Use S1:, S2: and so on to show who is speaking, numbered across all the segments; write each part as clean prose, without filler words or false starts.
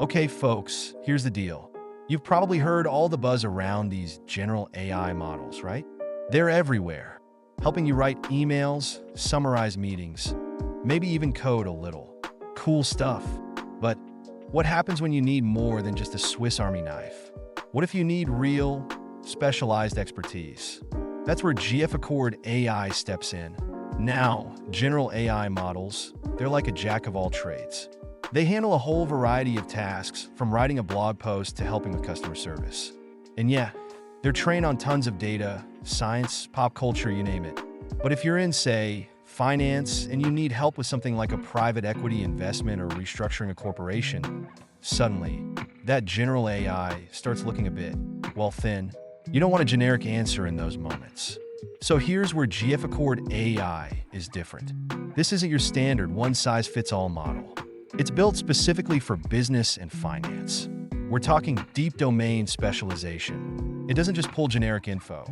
S1: Okay, folks, here's the deal. You've probably heard all the buzz around these general AI models, right? They're everywhere, helping you write emails, summarize meetings, maybe even code a little. Cool stuff. But what happens when you need more than just a Swiss Army knife? What if you need real, specialized expertise? That's where GF-ACCORDAI steps in. Now, general AI models, they're like a jack of all trades. They handle a whole variety of tasks, from writing a blog post to helping with customer service. And yeah, they're trained on tons of data, science, pop culture, you name it. But if you're in, say, finance and you need help with something like a private equity investment or restructuring a corporation, suddenly, that general AI starts looking a bit, well, thin. You don't want a generic answer in those moments. So here's where GF-ACCORDAI is different. This isn't your standard one-size-fits-all model. It's built specifically for business and finance. We're talking deep domain specialization. It doesn't just pull generic info.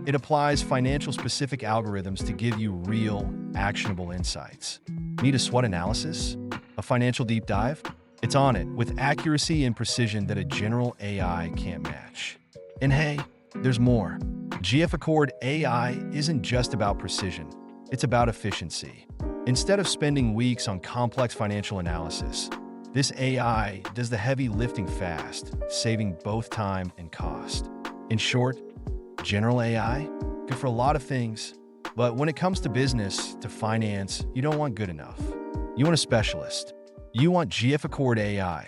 S1: It applies financial-specific algorithms to give you real, actionable insights. Need a SWOT analysis? A financial deep dive? It's on it, with accuracy and precision that a general AI can't match. And hey, there's more. GF-ACCORDAI isn't just about precision. It's about efficiency. Instead of spending weeks on complex financial analysis, this AI does the heavy lifting fast, saving both time and cost. In short, general AI, good for a lot of things, but when it comes to business, to finance, you don't want good enough. You want a specialist. You want GF-ACCORDAI.